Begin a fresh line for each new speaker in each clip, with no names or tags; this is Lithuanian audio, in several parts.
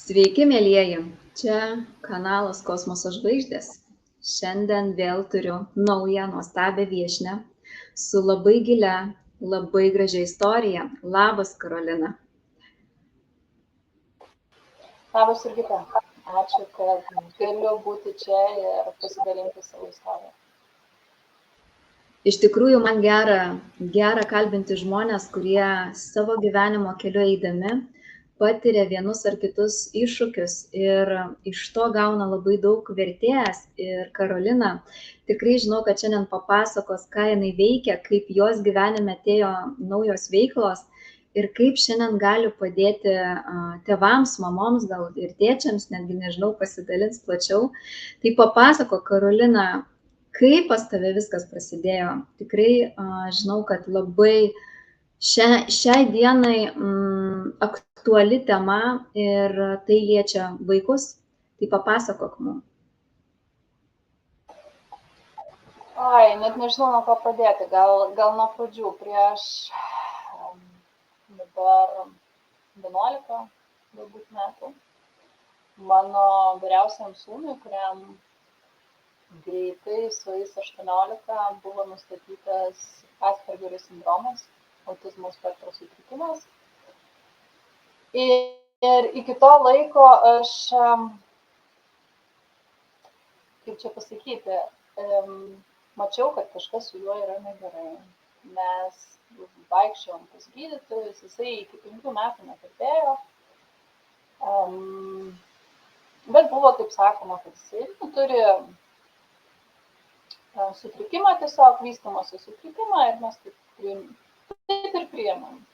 Sveiki, mielieji! Čia kanalas Kosmoso žvaigždės. Šiandien vėl turiu naują nuostabią viešnią su labai gilia, labai gražia istorija. Labas, Karolina.
Labas, Jurgita. Ačiū, kad galiu būti čia ir pasidalinti savo istoriją.
Iš tikrųjų, man gera kalbinti žmonės, kurie savo gyvenimo keliu eidami patiria vienus ar kitus iššūkius ir iš to gauna labai daug vertės. Ir Karolina tikrai žinau, kad šiandien papasakos, ką jinai veikia, kaip jos gyvenime atėjo naujos veiklos ir kaip šiandien gali padėti tėvams, mamoms, gal ir tėčiams, netgi nežinau, pasidalins plačiau. Tai papasako, Karolina, kaip pas tave viskas prasidėjo. Tikrai žinau, kad labai šiai dienai aktuali tema ir tai liečia vaikus. Tai papasakok mums.
Net nežinau, nuo ko pradėti. Gal nuo pradžių. Prieš dabar 11 galbūt metų mano vyriausiam sūnui, kuriam greitai sueis 18, buvo nustatytas Aspergerio sindromas, autizmo spektro sutrikimas. Ir iki to laiko aš, kaip čia pasakyti, mačiau, kad kažkas su juo yra negerai. Mes vaikščiojom pas gydytojus, jisai iki 5 metų nekalbėjo. Bet buvo taip sakoma, kad jisai turi sutrikimą, tiesiog vystymosi sutrikimą ir mes taip ir priėmėm.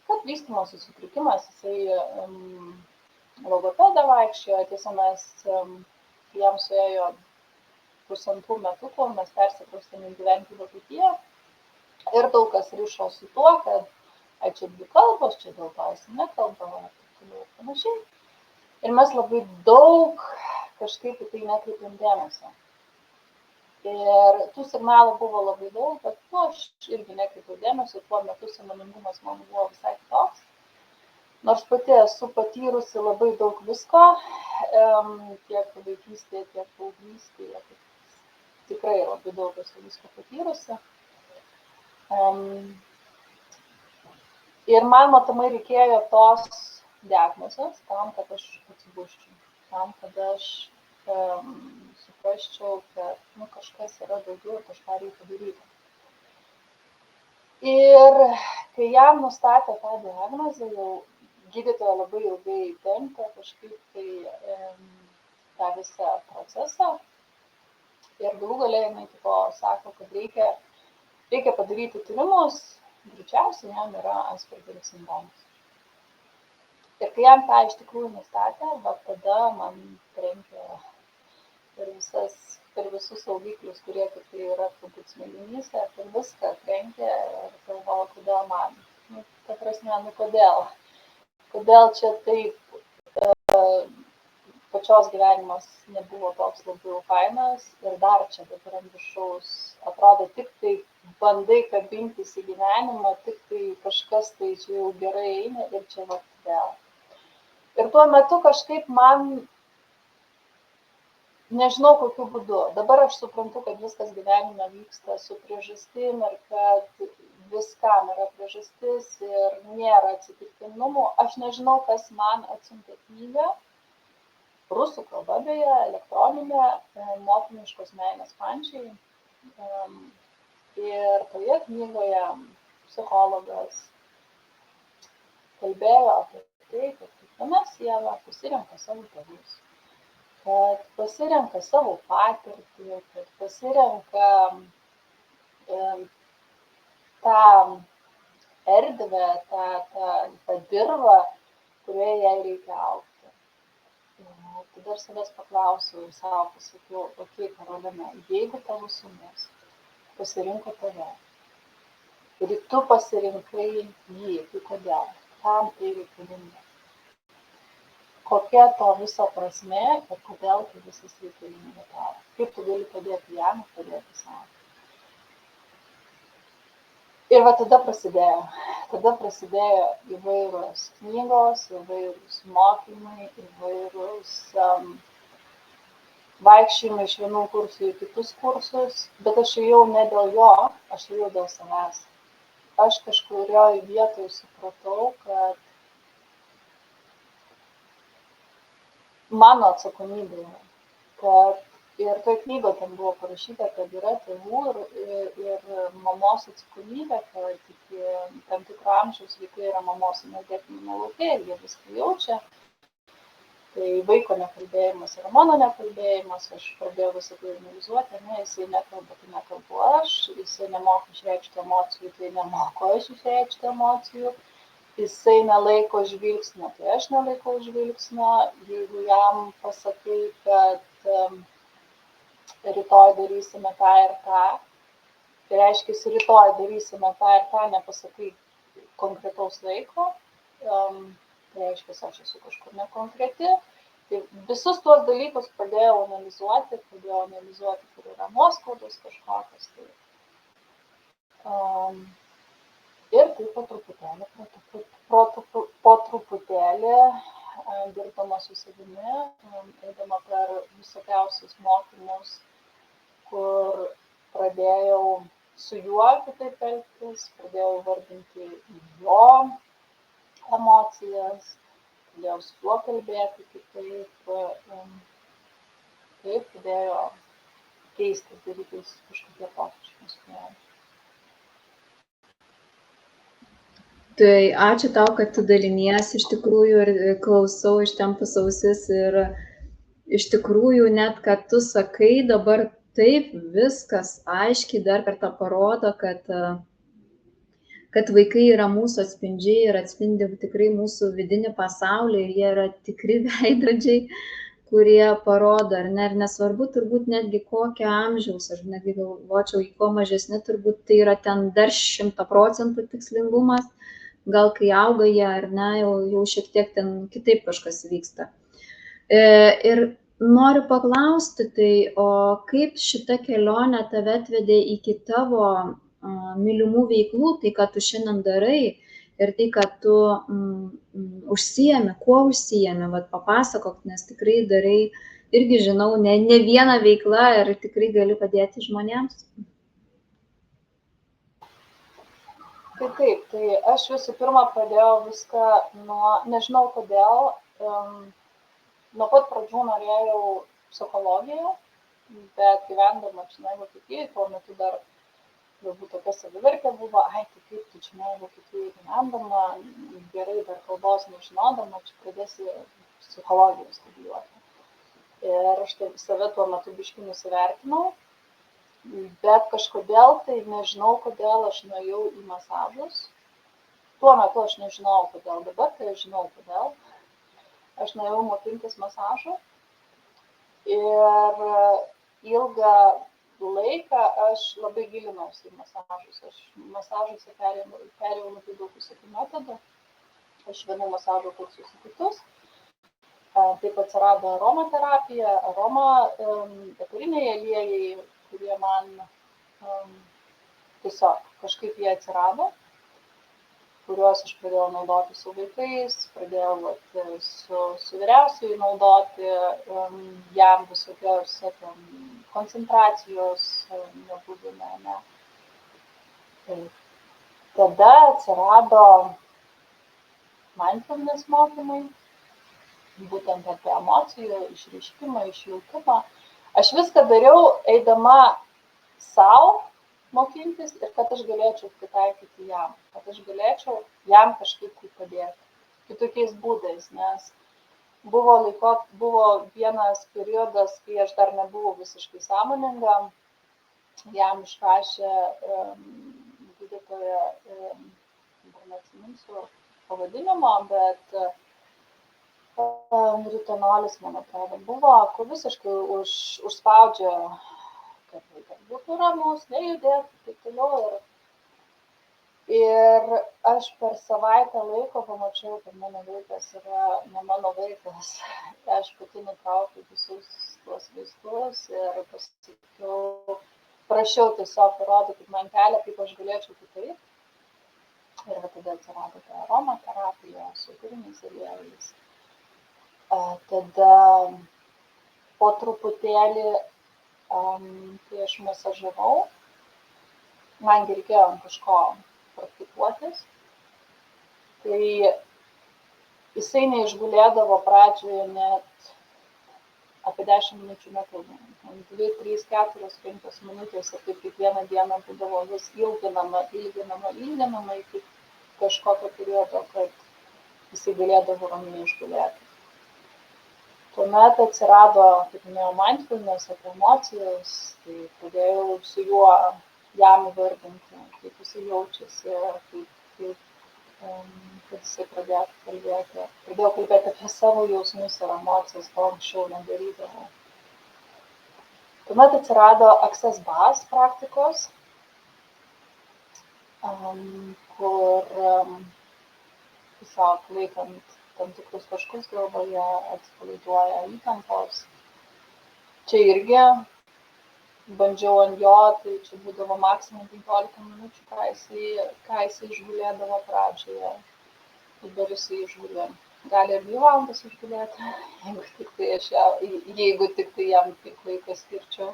Kad vystymosi sutrikimas, jisai logopedą vaikščiojo, tiesa mes jam suėjo 1,5 metukų, mes persikraustėme gyventi į Vokietiją ir daug kas rišo su tuo, kad čia 2 kalbos, čia dėl to jis nekalba ir panašiai. Ir mes labai daug kažkaip į tai nekreipėm dėmesio. Ir tų signalų buvo labai daug, bet aš irgi nekreipiau dėmesio, tuo metu sąmoningumas man buvo visai kitoks. Nors pati esu patyrusi labai daug visko, tiek vaikystėje, tiek paauglystėje, tikrai labai daug esu visko patyrusi. Ir man matomai reikėjo tos diagnozės tam, kad aš atsibusčiau, tam, kad aš suprasčiau, kad kažkas yra daugiau ir kažką reikia daryti. Ir kai jam nustatė tą diagnozę, jau gydytoja labai ilgai tempė kažkaip tai tą visą procesą. Ir galų gale jinai sako, kad reikia padaryti tyrimus, greičiausiai jam yra Aspergerio sindromas. Ir kai jam tą iš tikrųjų nustatė, tada man trenkė per visus saugiklius, kurie tikrai yra turbūt smegenyse, per viską trenkė ir galvoju, kodėl man. Ta prasme, kodėl čia taip pačios gyvenimas nebuvo toks labiau fainas ir dar čia dabar ant viršaus atrodo tik tai bandai kabintis į gyvenimą, tik tai kažkas tai čia jau gerai eina ir čia vėl. Ir tuo metu kažkaip man nežinau kokiu būdu. Dabar aš suprantu, kad viskas gyvenime vyksta su priežastim ir kad viskam yra priežastis ir nėra atsitiktinumų. Aš nežinau, kas man atsiuntė knygą, rusų kalba beje, elektroninė, motiniškos meilės pančiai. Ir toje knygoje psichologas kalbėjo apie tai, kad kiekviena siela pasirenka savo tėvus, kad pasirenka savo patirtį, kad pasirenka tą erdvę, tą dirvą, kurioje jai reikia augti. Tada aš savęs paklausiau ir savo pasakiau, okei, Karolina, jeigu tavo sūnus pasirinko tave ir tu pasirinkai jį, tai kodėl? Kam tai reikalinga? Kokia to viso prasmė ir kodėl tai visas reikalinga tau? Kaip tu gali padėti jam ir padėti savo? Ir va tada prasidėjo įvairios knygos, įvairūs mokymai, įvairūs vaikščiojimai iš vienų kursų į kitus kursus, bet aš ėjau ne dėl jo, aš ėjau dėl savęs. Aš kažkurioje vietoje supratau, kad mano atsakomybė yra, kad ir toj knygoje ten buvo parašyta, kad yra tėvų ir mamos atsakomybė, kad iki tam tikro amžiaus vaikai yra mamos energetiniame lauke ir jie viską jaučia. Tai vaiko nekalbėjimas yra mano nekalbėjimas, aš pradėjau visą tai analizuoti, ne, jisai nekalba, tai nekalbu aš, jisai nemoka išreikšti emocijų, tai nemoku aš išreikšti emocijų, jisai nelaiko žvilgsnio, tai aš nelaikau žvilgsnio, jeigu jam pasakai, kad rytoj darysime tą ir tą, tai reiškia, rytoj darysime tą ir tą, nepasakai konkretaus laiko, tai reiškia, aš esu kažkur nekonkreti. Tai visus tuos dalykus pradėjau analizuoti, kur yra nuoskaudos kažkokios. Ir taip po truputėlį, dirbdama su savimi, eidama per visokiausius mokymus, kur pradėjau su juo kitaip elgtis, pradėjau vardinti jo emocijas, pradėjau su juo kalbėti kitaip, taip pradėjo keistis, darytis kažkokie pokyčiai mūsų.
Tai ačiū tau, kad tu daliniesi iš tikrųjų ir klausau ištempus ausis ir iš tikrųjų net, kad tu sakai dabar taip viskas aiškiai dar kartą parodo, kad vaikai yra mūsų atspindžiai ir atspindi tikrai mūsų vidinį pasaulį ir jie yra tikri veidrodžiai, kurie parodo, ar ne, ir nesvarbu turbūt netgi kokio amžiaus, aš netgi galvočiau, į kuo mažesni turbūt tai yra ten dar 100% tikslingumas, gal kai auga jie, ar ne, jau šiek tiek ten kitaip kažkas vyksta. Ir noriu paklausti, tai o kaip šita kelionė tave atvedė iki tavo mylimų veiklų, tai ką tu šiandien darai ir tai, kad tu užsiemi, kuo užsiemi, vat papasakok, nes tikrai darai, irgi žinau, ne vieną veiklą ir tikrai gali padėti žmonėms.
Tai taip, tai aš visų pirma pradėjau viską nuo, nežinau kodėl, nuo pat pradžių norėjau psichologiją, bet gyvendama čia Vokietijoje, tuo metu dar galbūt tokia savivertė buvo, tai kaip tu čia Vokietijoje gyvendama, gerai dar kalbos nežinodama, čia pradėsi psichologiją studijuoti. Ir aš save tuo metu biškį nusivertinau. Bet kažkodėl, tai nežinau, kodėl aš nuėjau į masažus. Tuo metu aš nežinau, kodėl, dabar tai aš žinau, kodėl. Aš nuėjau mokintis masažų ir ilgą laiką aš labai gilinausi į masažus. Aš masažuose perėjau labai daug visokių metodų. Aš vienų masažo kursus į kitus. Taip atsirado aromaterapija, eteriniai aliejai, kurie man tiesiog kažkaip jie atsirado, kuriuos aš pradėjau naudoti su vaikais, pradėjau su vyriausiai naudoti, jam visokios koncentracijos nebūdime, ne. Tada atsirado mindfulness mokymai, būtent apie emocijų išreiškimą, išjautimą. Aš viską dariau eidama savo mokintis ir kad aš galėčiau pritaikyti jam, kad aš galėčiau jam kažkaip tai padėti, kitokiais būdais, nes buvo vienas periodas, kai aš dar nebuvau visiškai sąmoninga, jam išrašė gydytoja, dar neatsiminsiu pavadinimo, bet ritanolis, man atrodo, buvo, kur visiškai užspaudžia, kad vaikas būtų ramus, nejudėtų, taip toliau. Ir aš per savaitę laiko pamačiau, kad mano vaikas yra ne mano vaikas. Aš pati nutraukiau visus tuos vaistus ir prašiau tiesiog parodyti man kelią, kaip aš galėčiau kitaip. Ir tada atsirado ta aromaterapija su eteriniais aliejais. Tada po truputėlį, kai aš masažavau, man reikėjo ant kažko praktikuotis, tai jisai neišgulėdavo pradžioje net apie 10 minučių nekalbant. 2, 3, 4, 5 minutės ir taip kiekvieną dieną būdavo vis ilginama iki kažkokio periodo, kad jisai galėdavo ramiai išgulėti. Tuomet atsirado, kaip minėjau, mindfulness apie emocijas, tai pradėjau su juo jam įvardinti, kaip jisai jaučiasi, kad jisai pradėjo kalbėti apie savo jausmus ir emocijas, ko anksčiau nedarydavau. Tuomet atsirado Access Bars praktikos, kur tiesiog laikant tam tikrus taškus galvoje atsipalaiduoja įtampos. Čia irgi bandžiau ant jo, tai čia būdavo maksimum 15 minučių, ką jisai išgulėdavo pradžioje. Dabar jisai išgulė. Gali ir 2 valandas išgulėti, jeigu tik tai jam tik laiką skirčiau.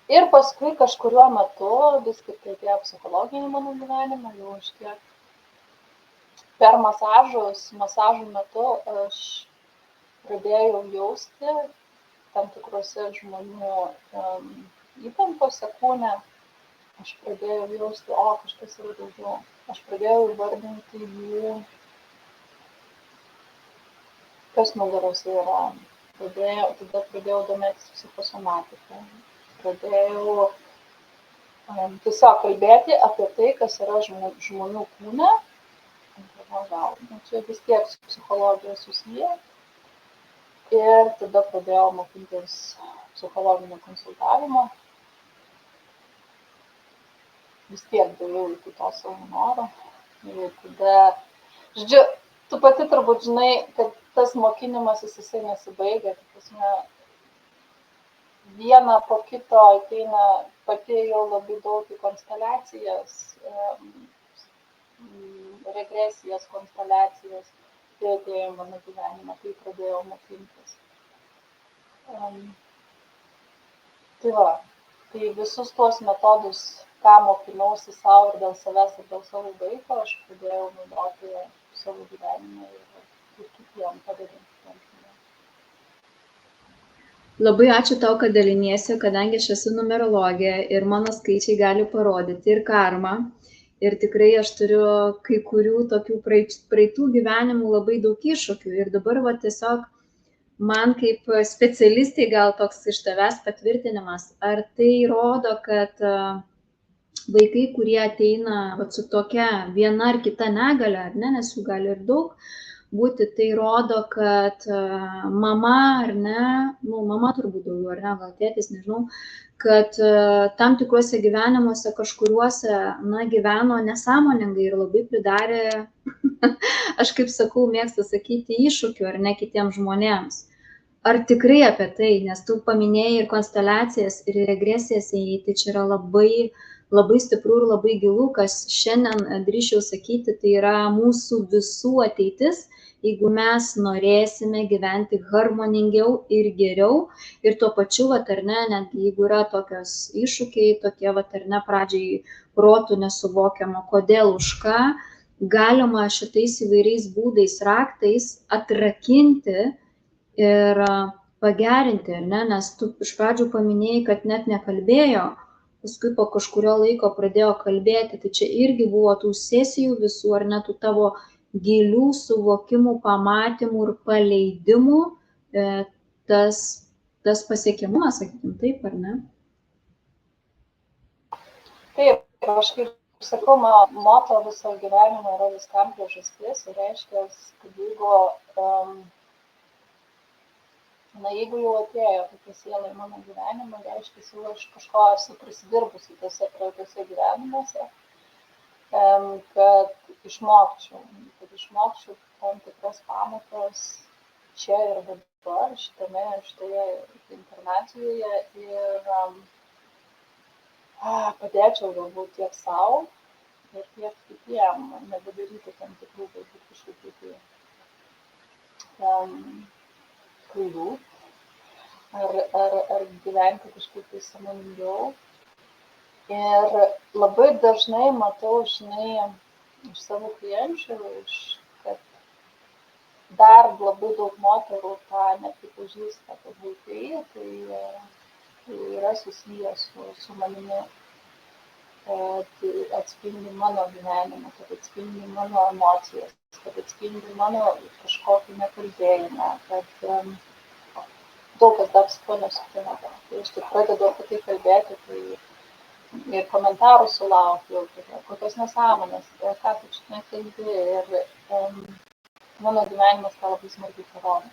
Ir paskui kažkuriuo metu vis tik tai atėjo psichologiniai mano gyvenimą, jau aš tiek per masažų metu aš pradėjau jausti tam tikrose žmonių įtampose kūne, aš pradėjau jausti, kažkas yra daugiau. Aš pradėjau įvardinti jų, kas nugarose yra. Tada pradėjau domėtis psichosomatika. Pradėjau tiesiog kalbėti apie tai, kas yra žmonių kūne. Čia vis tiek su psichologija susiję. Ir tada pradėjau mokintis psichologinio konsultavimo. Vis tiek dėjau iki to savo noro. Ir tada, žodžiu, tu pati turbūt žinai, kad tas mokinimasis jisai nesibaigia. Vieną po kito ateina, pati jau labai daug į konsteliacijas, regresijas, konsteliacijas, tai atėjo mano gyvenimą, tai pradėjau mokintis. Tai visus tuos metodus, ką mokinausi savo ir dėl savęs ir dėl savo vaiko, aš pradėjau naudoti savo gyvenimą ir kitiem padedant.
Labai ačiū tau, kad daliniesi, kadangi aš esu numerologė ir mano skaičiai gali parodyti ir karmą. Ir tikrai aš turiu kai kurių tokių praeitų gyvenimų labai daug iššūkių. Ir dabar tiesiog man kaip specialistai gal toks iš tavęs patvirtinimas, ar tai rodo, kad vaikai, kurie ateina su tokia viena ar kita negalia, ar ne, nes jų gali ir daug būti, tai rodo, kad mama, ar ne, mama turbūt daugiau, ar ne, gal tėtis, nežinau, kad tam tikruose gyvenimuose kažkuriuose, gyveno nesąmoningai ir labai pridarė, aš kaip sakau, mėgstu sakyti, iššūkių, ar ne, kitiems žmonėms. Ar tikrai apie tai, nes tu paminėjai ir konsteliacijas, ir regresijas, tai čia yra labai, labai stipru ir labai gilu, kas šiandien drįsčiau sakyti, tai yra mūsų visų ateitis, jeigu mes norėsime gyventi harmoningiau ir geriau ir tuo pačiu, ar ne, netgi jeigu yra tokios iššūkiai, tokie, ar ne, pradžiai protų nesuvokiama, kodėl, už ką, galima šitais įvairiais būdais, raktais atrakinti ir pagerinti, ar ne, nes tu iš pradžių paminėjai, kad net nekalbėjo, paskui po kažkurio laiko pradėjo kalbėti, tai čia irgi buvo tų sesijų visų, ar ne, tų tavo gilių suvokimų, pamatymų ir paleidimų, tas pasiekimas, sakykim, taip, ar ne?
Taip, aš kaip sakau, moto viso gyvenimo yra viskam priežastis, ir reiškia, kad jeigu jau atėjo tokia siela į mano gyvenimą, reiškia, jau aš kažko esu prisidirbusi tose praeitose gyvenimuose, kad išmokčiau tam tikras pamokas čia ir dabar, šitoje inkarnacijoje, ir padėčiau galbūt tiek savo ir tiek kitiem, nebedaryti tam tikrų galbūt kažkokių klaidų, ar gyventi kažkaip tai sąmoningiau. Ir labai dažnai matau, žinai, iš savo klienčių, kad dar labai daug moterų tą nepripažįsta, kad vaikai tai yra susijęs su manimi, kad atspindi mano gyvenimą, kad atspindi mano emocijas, kad atspindi mano kažkokį nekalbėjimą, kad daug kas dar su tuo nesutinka. Tai aš tik pradedu apie tai kalbėti, tai ir komentarų sulaukiu, kokios nesąmonės, ką tu čia nekalbi. Ir mano gyvenimas tą labai smarkiai parodo.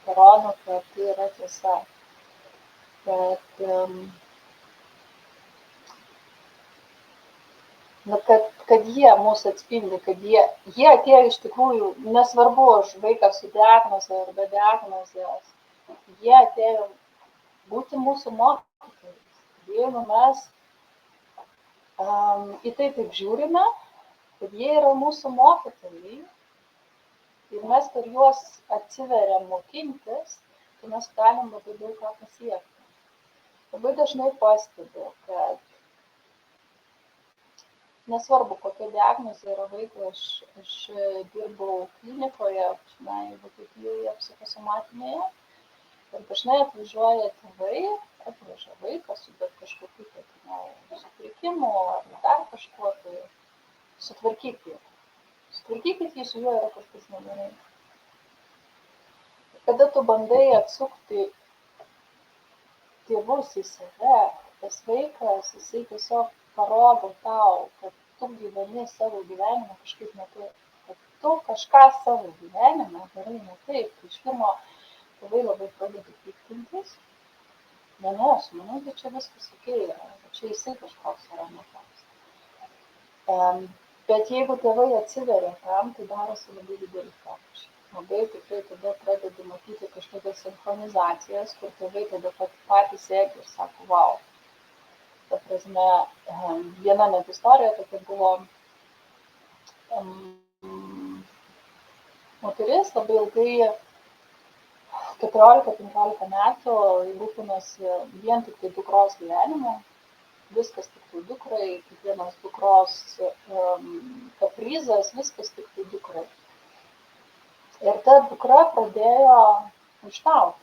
Parodo, kad tai yra tiesa. Kad jie mūsų atspindi, kad jie atėjo iš tikrųjų, nesvarbu, aš vaikas su diagnoze ar be diagnozės, jie atėjo būti mūsų mokytojais. Jeigu mes į tai taip žiūrime, kad jie yra mūsų mokytojai ir mes per juos atsiveriam mokintis, tai mes galim labai daug ką pasiekti. Labai dažnai pastebiu, kad nesvarbu, kokia diagnozė yra vaikui, aš dirbau klinikoje, Vokietijoje, psichosomatinėje, ir dažnai atvažiuoja tėvai, atveža vaiką su bet kažkokiu sutrikimu ar dar kažkuo, tai sutvarkykit jį, su juo yra kažkas negerai. Kada tu bandai atsukti tėvus į save, tas vaikas, jisai tiesiog parodo tau, kad tu gyveni savo gyvenimą kažkaip ne taip, kad tu kažką savo gyvenimą darai ne taip. Tai iš pirmo tėvai labai pradeda piktintis. Ne, aš manau, kad čia viskas okei yra, čia jisai kažkoks yra ne toks. Bet jeigu tėvai atsiveria tam, tai darosi labai didelis pokyčiai. Labai tikrai tada pradedi matyti kažkokias sinchronizacijas, kur tėvai tada patys sėdi ir sako, wow. Ta prasme, viena net istorija tokia buvo, moteris labai ilgai 14-15 metų rūpinosi vien tik tai dukros gyvenimu, viskas tik tai dukrai, kiekvienas dukros kaprizas, viskas tik tai dukrai. Ir ta dukra pradėjo maištauti.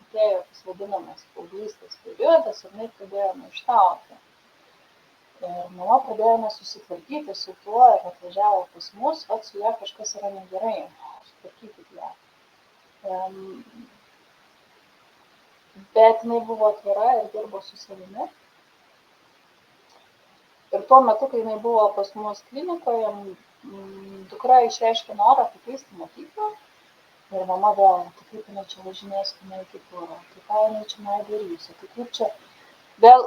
Atėjo tas vadinamas paauglystės periodas ir jinai pradėjo maištauti. Ir mama pradėjo nesusitvarkyti su tuo ir atvažiavo pas mus, su ja kažkas yra negerai, sutvarkykit ją. Bet jinai buvo atvira ir dirbo su savimi. Ir tuo metu, kai jinai buvo pas mus klinikoje, dukra išreiškė norą pakeisti mokyklą. Ir mama vėl, tai kaip jinai čia važinės, jinai kitur, tai ką jinai čia darys, tai kaip čia vėl,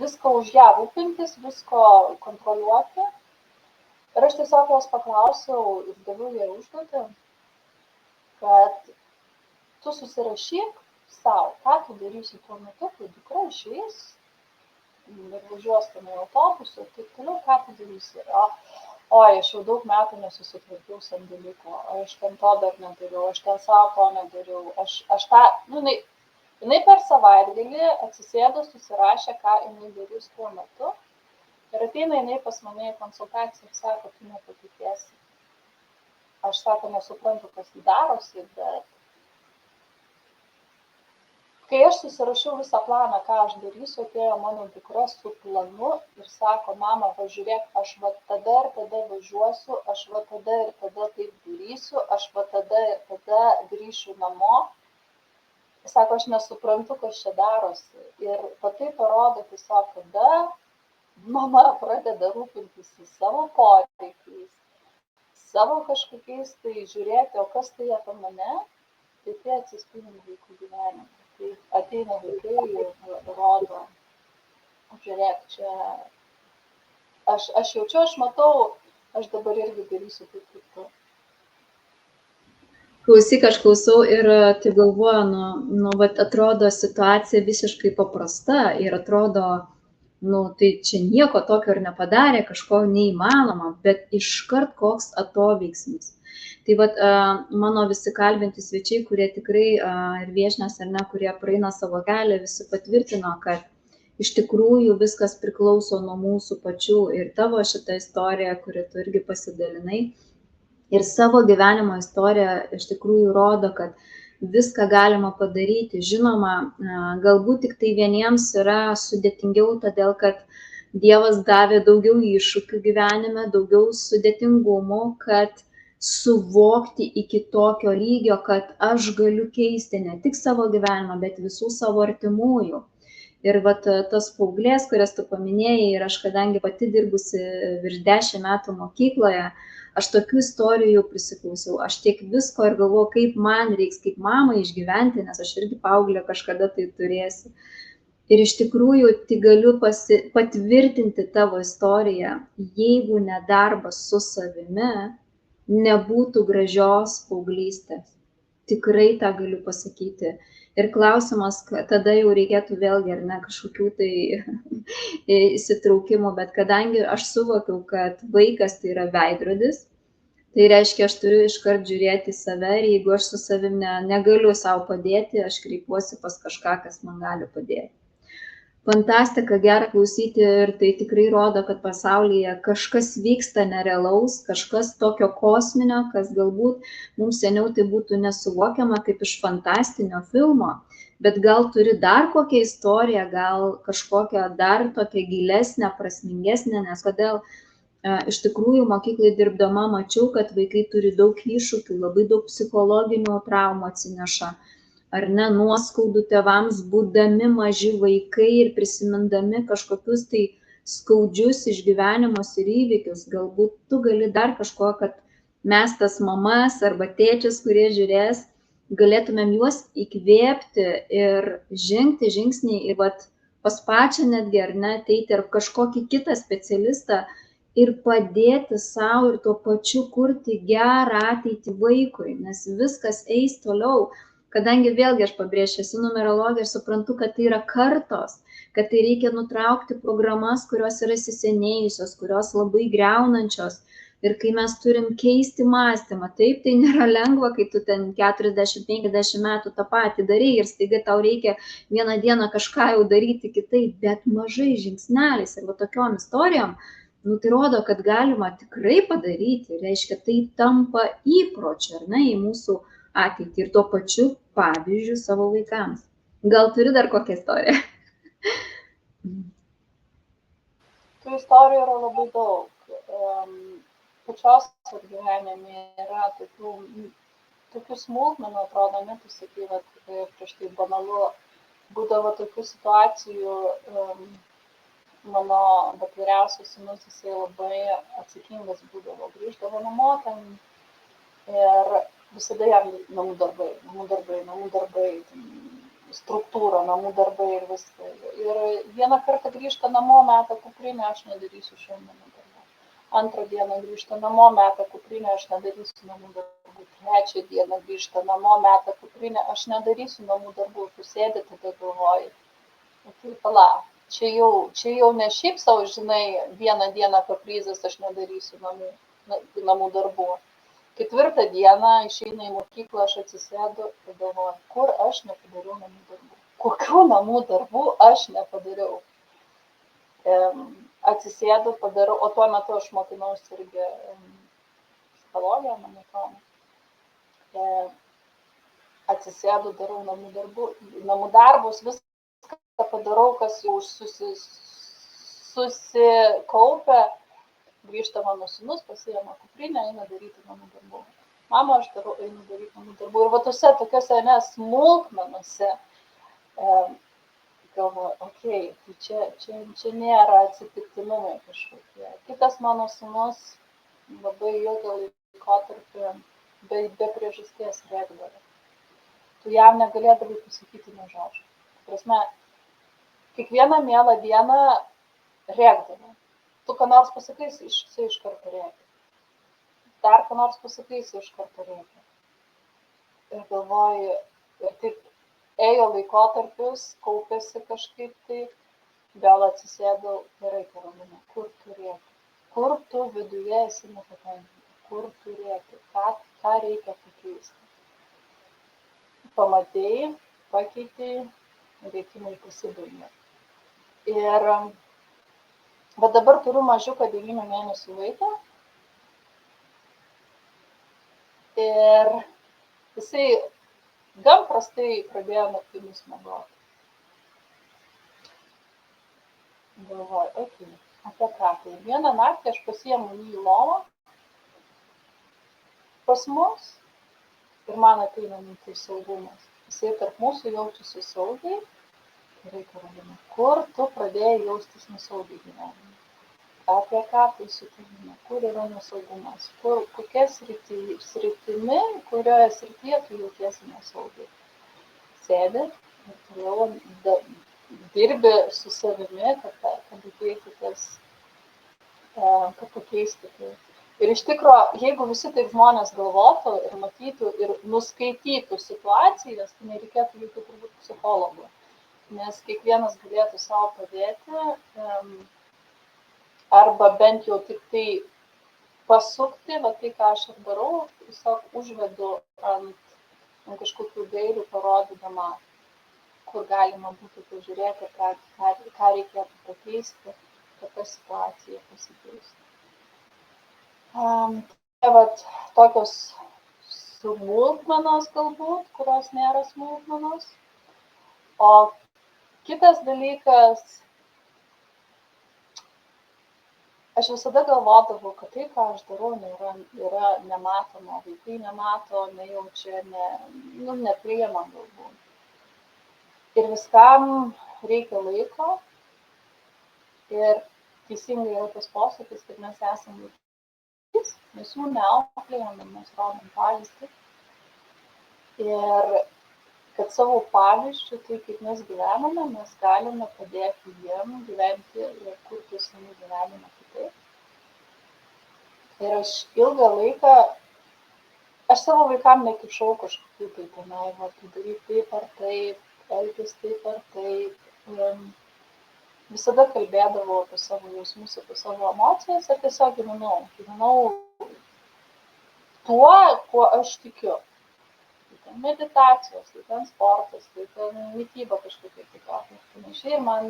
viską už ją rūpintis, visko kontroliuoti. Ir aš tiesiog jos paklausiau ir daviau jai užduotį, kad tu susirašyk savo, ką tu darysi tuo metu, kai dukra išeis ir važiuos ten į autobusą ir taip toliau, ką tu darysi. Oi, aš jau daug metų nesusitvarkiau sandėliuko, aš ten to dar nedariau, aš ten savo to nedariau, aš tą, jinai per savaitgalį atsisėdo, susirašė, ką jinai darys tuo metu ir ateina jinai pas mane į konsultaciją ir sako, tu nepatikėsi. Aš sako, nesuprantu, kas darosi, bet kai aš susirašiau visą planą, ką aš darysiu, atėjo mano dukra su planu ir sako, mama, važiuok, aš va tada ir tada važiuosiu, aš va tada ir tada taip darysiu, aš va tada ir tada grįšiu namo. Sako, aš nesuprantu, kas čia darosi. Ir tai parodo tiesiog, kada mama pradeda rūpintis savo poreikiais, savo kažkokiais, tai žiūrėti, o kas tai apie mane, tai tai atsispindi vaikų gyvenime. Tai ateina vaikai ir rodo, žiūrėk, čia aš jaučiu, aš matau, aš dabar irgi darysiu taip kaip tu.
Klausyk, aš klausau ir tai galvoju, vat atrodo situacija visiškai paprasta ir atrodo, tai čia nieko tokio ir nepadarė, kažko neįmanoma, bet iškart koks atoveiksmis. Tai vat mano visi kalbinti svečiai, kurie tikrai ir viešnios ar ne, kurie praeina savo kelią, visi patvirtino, kad iš tikrųjų viskas priklauso nuo mūsų pačių ir tavo šitą istoriją, kuri tu irgi pasidalinai. Ir savo gyvenimo istorija iš tikrųjų rodo, kad viską galima padaryti. Žinoma, galbūt tik tai vieniems yra sudėtingiau, todėl kad Dievas davė daugiau iššūkių gyvenime, daugiau sudėtingumų, kad suvokti iki tokio lygio, kad aš galiu keisti ne tik savo gyvenimą, bet visų savo artimųjų. Ir vat tas paauglės, kurias tu paminėjai, ir aš kadangi pati dirbusi virš 10 metų mokykloje, aš tokių istorijų prisiklausiau, aš tiek visko ir galvoju, kaip man reiks, kaip mamai išgyventi, nes aš irgi paauglė kažkada tai turėsiu. Ir iš tikrųjų, tai galiu patvirtinti tavo istoriją, jeigu ne darbas su savimi, nebūtų gražios paauglystės. Tikrai tą galiu pasakyti. Ir klausimas, tada jau reikėtų vėlgi, ar ne, kažkokių tai įsitraukimų, bet kadangi aš suvokiau, kad vaikas tai yra veidrodis, tai reiškia, aš turiu iškart žiūrėti į save ir jeigu aš su savim negaliu savo padėti, aš kreipiuosi pas kažką, kas man gali padėti. Fantastika, gera klausyti ir tai tikrai rodo, kad pasaulyje kažkas vyksta nerealaus, kažkas tokio kosminio, kas galbūt mums seniau tai būtų nesuvokiama kaip iš fantastinio filmo, bet gal turi dar kokią istoriją, gal kažkokią dar tokią gilesnę, prasmingesnę, nes kodėl iš tikrųjų mokyklai dirbdama mačiau, kad vaikai turi daug iššūkių, labai daug psichologinių traumų atsineša. Ar ne, nuoskaudų tėvams, būdami maži vaikai ir prisimindami kažkokius tai skaudžius išgyvenimus ir įvykius. Galbūt tu gali dar kažko, kad mes tas mamas arba tėčius, kurie žiūrės, galėtumėm juos įkvėpti ir žengti žingsnį ir pas pačią netgi, ar ne, ateiti ar kažkokį kitą specialistą ir padėti savo ir tuo pačiu kurti gerą ateitį vaikui, nes viskas eis toliau. Kadangi vėlgi aš pabrėšiu, esu numerologė, aš suprantu, kad tai yra kartos, kad tai reikia nutraukti programas, kurios yra įsisenėjusios, kurios labai greunančios. Ir kai mes turim keisti mąstymą, taip, tai nėra lengva, kai tu ten 40-50 metų tą patį darai ir staiga tau reikia vieną dieną kažką jau daryti kitaip, bet mažai žingsneliais ir tokiom istorijom, tai rodo, kad galima tikrai padaryti, reiškia, tai tampa įpročiu, ar ne, į mūsų ateitį ir tuo pačiu pavyzdžių savo vaikams. Gal turi dar kokią istoriją?
Tų istorijų yra labai daug. Pačios gyvenime yra tokių smulkmenų, atrodo, net tu sakai, prieš tai banalu, būdavo tokių situacijų, mano vyriausias sūnus, jisai labai atsakingas būdavo, grįždavo namo ten ir visada jam namų darbai, struktūra, namų darbai ir viską. Ir vieną kartą grįžta namo, meta kuprinę, aš nedarysiu šiandien namų darbų. Antrą dieną grįžta namo, meta kuprinę, aš nedarysiu namų darbų. Trečią dieną grįžta namo, meta kuprinę, aš nedarysiu namų darbų. Tu sėdi, tada galvoji, tai pala, čia jau ne šiaip savo, žinai, vieną dieną kaprizas, aš nedarysiu namų darbų. Ketvirtą dieną išeina į mokyklą, aš atsisėdu ir galvoju, kur aš nepadariau namų darbų. Kokių namų darbų aš nepadariau. Atsisėdu, padarau, o tuo metu aš mokinausi irgi psichologiją, man atrodo. Atsisėdu, darau namų darbus, viską padarau, kas jau susikaupia. Grįžta mano sūnus, pasiėma kuprinę, eina daryti namų darbų. Mama, aš einu daryti namų darbų. Ir tose tokiose smulkmenose galvoju, okei, tai čia nėra atsitiktinumai kažkokie. Kitas mano sūnus labai ilgą laikotarpį be priežasties rėkdavo. Tu jam negalėdavai pasakyti nė žodžio. Prasme, kiekvieną mielą dieną rėkdavo. Tu ką nors pasakysi, jisai iš karto rėkia. Dar ką nors pasakysi, iš karto rėkia. ir galvoju, ir taip ėjo laikotarpis, kaupėsi kažkaip tai, vėl atsisėdau, gerai, Karolina, kur turėti, kur tu viduje esi nepatenkinta, kur turėti, ką reikia pakeisti. Pamatėjai, pakeitėjai, veikimai pasibaigė. Ir bet dabar turiu mažiuką 9 mėnesių vaiką. Ir jisai gan prastai pradėjo naktimis miegoti. Galvoju, okei, apie ką tai. Vieną naktį aš pasiėmu jį į lovą pas mus ir man ateina mintis saugumas. Jisai tarp mūsų jaučiasi saugiai. Gerai, Karolina, kur tu pradėjai jaustis nesaugiai gyvenime? Apie ką tai su tavimi? Kur yra nesaugumas? Kokia sritimi, kurioje srityje tu jautiesi nesaugiai? Sėdi ir toliau dirbi su savimi, kad pakeisti tai. Ir iš tikro, jeigu visi taip žmonės galvotų ir matytų ir nuskaitytų situacijas, tai nereikėtų jokių turbūt psichologų, nes kiekvienas galėtų savo padėti arba bent jau tik tai pasukti, va tai, ką aš ir darau, tiesiog užvedu ant kažkokių gairių, parodydama, kur galima būtų pažiūrėti, ką reikėtų pakeisti, kad ta situacija pasikeistų. Tai vat tokios smulkmenos galbūt, kurios nėra smulkmenos. O kitas dalykas, aš visada galvodavau, kad tai, ką aš darau, yra nematoma, vaikai nemato, nejaučia, nepriima galbūt. Ir viskam reikia laiko ir teisingai yra tas posakis, kad mes esame vaikais, mes jų neauklėjame, mes rodom pavyzdį. Ir kad savo pavyzdžių, tai kaip mes gyvename, mes galime padėti jiem gyventi ir kurti savo gyvenimą kitaip. Ir aš ilgą laiką, aš savo vaikam nekišau kažkokių tai tenai, tu daryk taip ar taip, elgis taip ar taip. Visada kalbėdavau apie savo jausmus, apie savo emocijas ir tiesiog gyvenau tuo, kuo aš tikiu. Tai ten meditacijos, tai ten sportas, tai ten mityba kažkokia kitokia ir panašiai. Ir man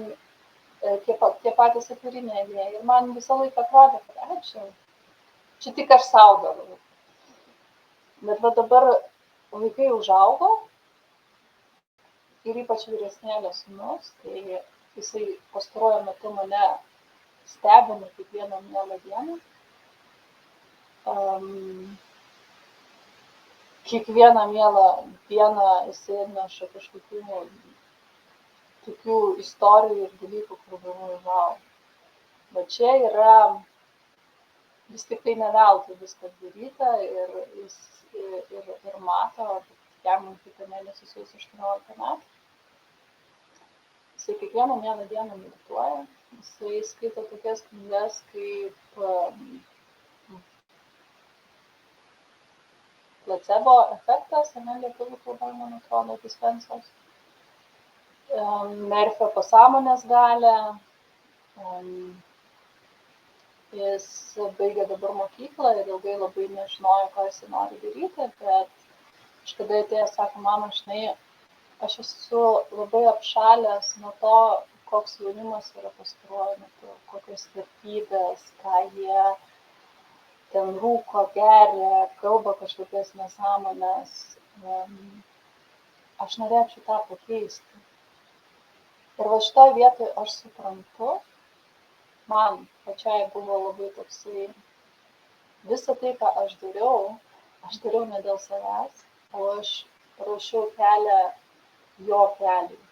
tie patys atviriniai idėjai. Ir man visą laiką atrodė, kad čia tik aš sau darau. Bet va dabar vaikai užaugo ir ypač vyresnėlio sūnus, tai jisai pastaruoju metu mane stebina kiekvieną mielą dieną. Kiekvieną mielą dieną jisai atneša kažkokių tokių istorijų ir dalykų, kur galvoju, vau. Bet čia yra vis tik tai ne veltui viskas daryta ir jis mato, jam kitą mėnesį sueis 18 metų. Jisai kiekvieną mielą dieną medituoja, jisai skaito tokias knygas kaip placebo efektas, lietuvių kalba, man atrodo, Dispensos, Merfio pasąmonės galia. Jis baigė dabar mokyklą ir ilgai labai nežinojo, ką jis nori daryti, bet kažkada atėjęs sako, mama, žinai, aš esu labai apšalęs nuo to, koks jaunimas yra pastaruoju metu, kokios vertybės, ką jie ten rūko, geria, kalba kažkokias nesąmones. Aš norėčiau tą pakeisti. Ir va šitoje vietoje aš suprantu, man pačiai buvo labai toksai, visą tai, ką aš dariau ne dėl savęs, o aš ruošiau kelią jo keliui.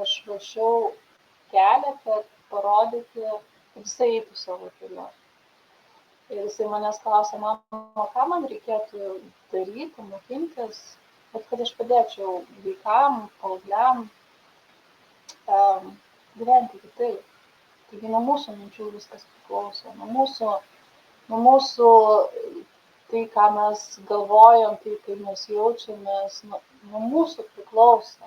Aš ruošiau kelią, kad parodyti, kad jisai eitų savo keliu. Ir jisai manęs klausė, mama, ką man reikėtų daryti, mokintis, bet kad aš padėčiau vaikam, paaugliam gyventi kitaip. Taigi nuo mūsų minčių viskas priklauso, nuo mūsų tai, ką mes galvojam, tai, kaip mes jaučiamės, nuo mūsų priklauso.